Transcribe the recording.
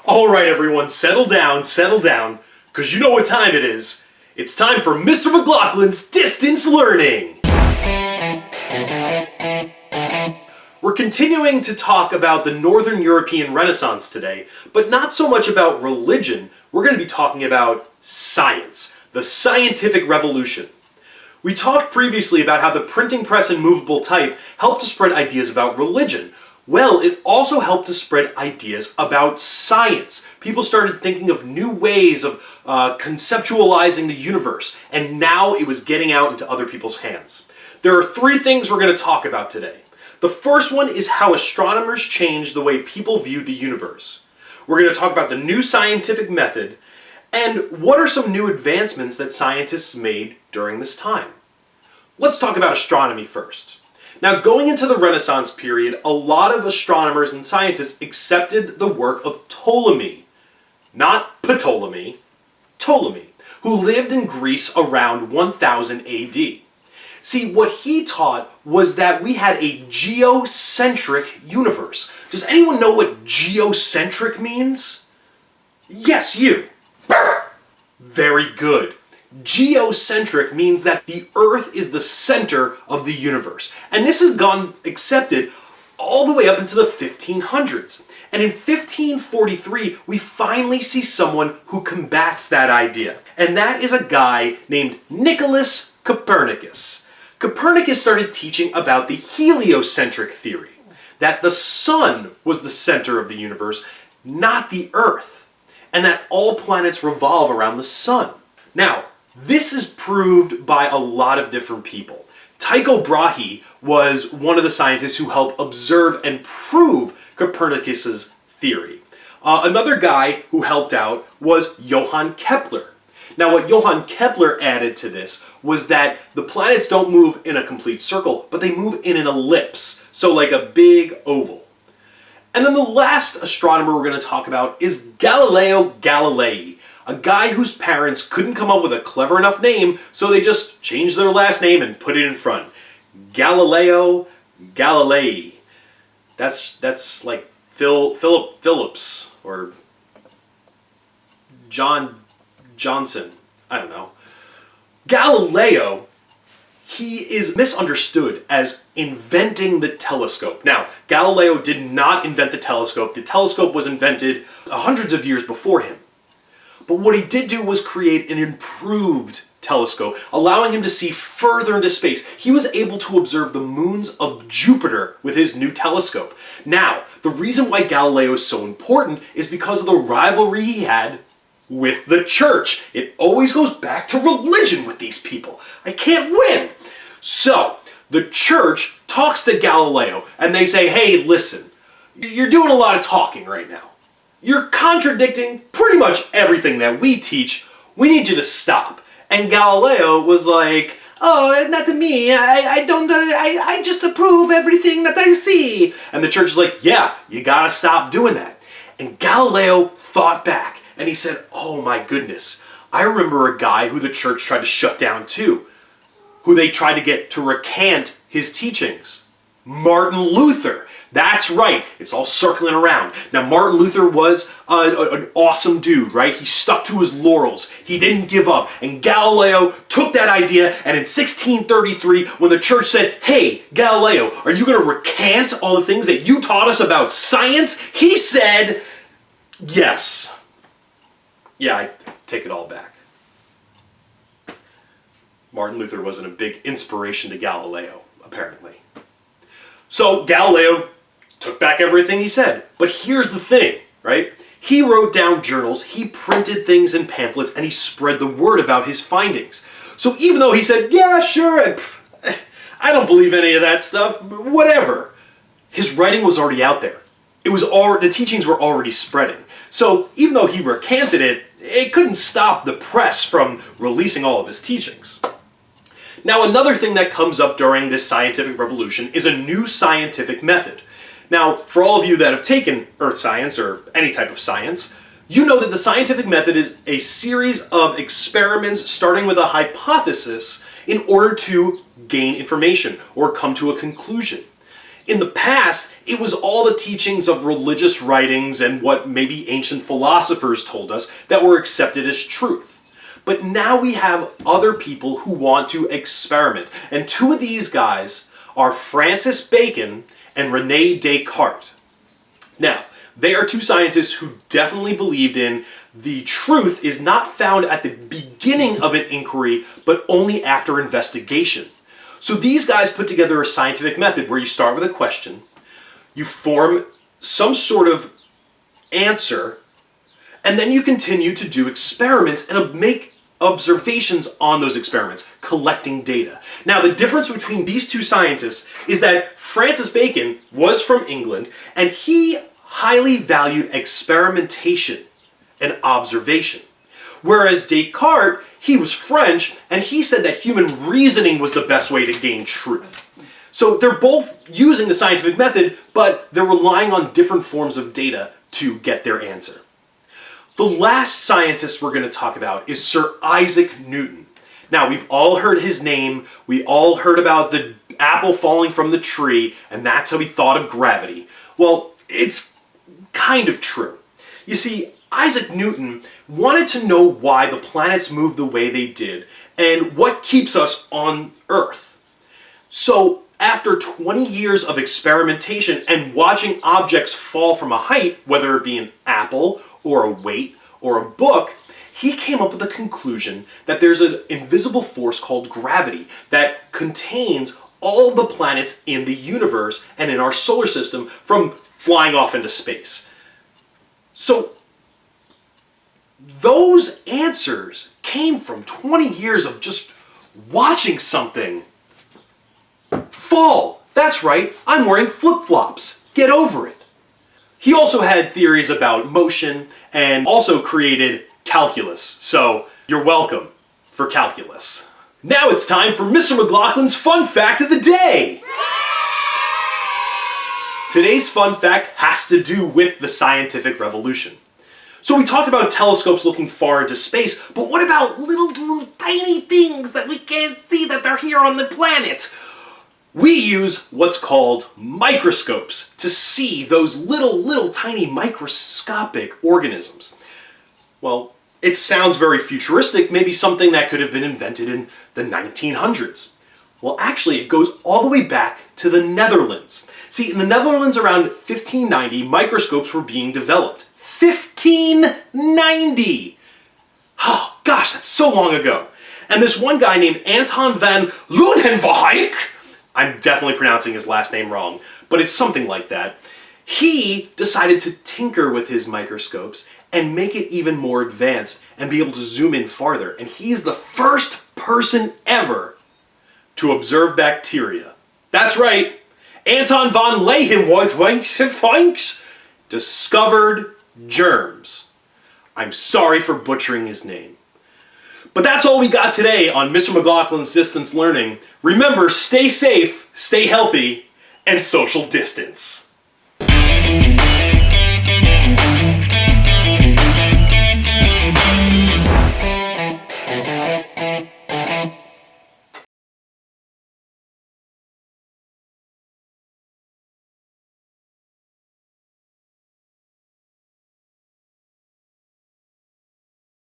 All right, everyone, settle down, because you know what time it is. It's time for Mr. McLaughlin's Distance Learning. We're continuing to talk about the Northern European Renaissance today, but not so much about religion. We're going to be talking about science, the scientific revolution. We talked previously about how the printing press and movable type helped to spread ideas about religion. Well, it also helped to spread ideas about science. People started thinking of new ways of conceptualizing the universe, and now it was getting out into other people's hands. There are three things we're going to talk about today. The first one is how astronomers changed the way people viewed the universe. We're going to talk about the new scientific method, and what are some new advancements that scientists made during this time. Let's talk about astronomy first. Now, going into the Renaissance period, a lot of astronomers and scientists accepted the work of Ptolemy, not Ptolemy, Ptolemy, who lived in Greece around 1000 AD. See, what he taught was that we had a geocentric universe. Does anyone know what geocentric means? Yes, you. Very good. Geocentric means that the Earth is the center of the universe. And this has gone accepted all the way up into the 1500s. And in 1543, we finally see someone who combats that idea. And that is a guy named Nicholas Copernicus. Copernicus started teaching about the heliocentric theory, that the sun was the center of the universe, not the Earth, and that all planets revolve around the sun. Now, this is proved by a lot of different people. Tycho Brahe was one of the scientists who helped observe and prove Copernicus's theory. Another guy who helped out was Johann Kepler. Now, what Johann Kepler added to this was that the planets don't move in a complete circle, but they move in an ellipse, so like a big oval. And then the last astronomer we're going to talk about is Galileo Galilei, a guy whose parents couldn't come up with a clever enough name, so they just changed their last name and put it in front. Galileo Galilei. That's like Philip Phillips or John Johnson. I don't know. Galileo, he is misunderstood as inventing the telescope. Now, Galileo did not invent the telescope. The telescope was invented hundreds of years before him. But what he did do was create an improved telescope, allowing him to see further into space. He was able to observe the moons of Jupiter with his new telescope. Now, the reason why Galileo is so important is because of the rivalry he had with the church. It always goes back to religion with these people. I can't win. So, the church talks to Galileo and they say, hey, listen, you're doing a lot of talking right now. You're contradicting pretty much everything that we teach. We need you to stop. And Galileo was like, oh, not to me. I just approve everything that I see. And the church is like, yeah, you gotta stop doing that. And Galileo thought back and he said, oh my goodness, I remember a guy who the church tried to shut down too, who they tried to get to recant his teachings. Martin Luther. That's right, it's all circling around. Now, Martin Luther was an awesome dude, right? He stuck to his laurels. He didn't give up. And Galileo took that idea, and in 1633, when the church said, hey, Galileo, are you going to recant all the things that you taught us about science? He said, yes. Yeah, I take it all back. Martin Luther wasn't a big inspiration to Galileo, apparently. So Galileo took back everything he said. But here's the thing, right? He wrote down journals, he printed things in pamphlets, and he spread the word about his findings. So even though he said, yeah, sure, I don't believe any of that stuff, whatever, his writing was already out there. The teachings were already spreading. So even though he recanted it, it couldn't stop the press from releasing all of his teachings. Now, another thing that comes up during this scientific revolution is a new scientific method. Now, for all of you that have taken earth science or any type of science, you know that the scientific method is a series of experiments starting with a hypothesis in order to gain information or come to a conclusion. In the past, it was all the teachings of religious writings and what maybe ancient philosophers told us that were accepted as truth. But now we have other people who want to experiment. And two of these guys are Francis Bacon and René Descartes. Now, they are two scientists who definitely believed in the truth is not found at the beginning of an inquiry, but only after investigation. So these guys put together a scientific method where you start with a question, you form some sort of answer, and then you continue to do experiments and make observations on those experiments, collecting data. Now, the difference between these two scientists is that Francis Bacon was from England, and he highly valued experimentation and observation. Whereas Descartes, he was French, and he said that human reasoning was the best way to gain truth. So they're both using the scientific method, but they're relying on different forms of data to get their answer. The last scientist we're going to talk about is Sir Isaac Newton. Now, we've all heard his name, we all heard about the apple falling from the tree, and that's how he thought of gravity. Well, it's kind of true. You see, Isaac Newton wanted to know why the planets move the way they did and what keeps us on Earth. So, after 20 years of experimentation and watching objects fall from a height, whether it be an apple or a weight or a book, he came up with the conclusion that there's an invisible force called gravity that contains all of the planets in the universe and in our solar system from flying off into space. So, those answers came from 20 years of just watching something fall. That's right, I'm wearing flip-flops. Get over it. He also had theories about motion and also created calculus. So you're welcome for calculus. Now it's time for Mr. McLaughlin's Fun Fact of the Day. Today's fun fact has to do with the scientific revolution. So we talked about telescopes looking far into space, but what about little tiny things that we can't see that they're here on the planet? We use what's called microscopes to see those little tiny microscopic organisms. Well, it sounds very futuristic, maybe something that could have been invented in the 1900s. Well, actually, it goes all the way back to the Netherlands. See, in the Netherlands around 1590, microscopes were being developed. 1590! Oh, gosh, that's so long ago. And this one guy named Anton van Leeuwenhoek, I'm definitely pronouncing his last name wrong, but it's something like that. He decided to tinker with his microscopes and make it even more advanced and be able to zoom in farther. And he's the first person ever to observe bacteria. That's right, Anton van Leeuwenhoek discovered germs. I'm sorry for butchering his name. But that's all we got today on Mr. McLaughlin's Distance Learning. Remember, stay safe, stay healthy, and social distance.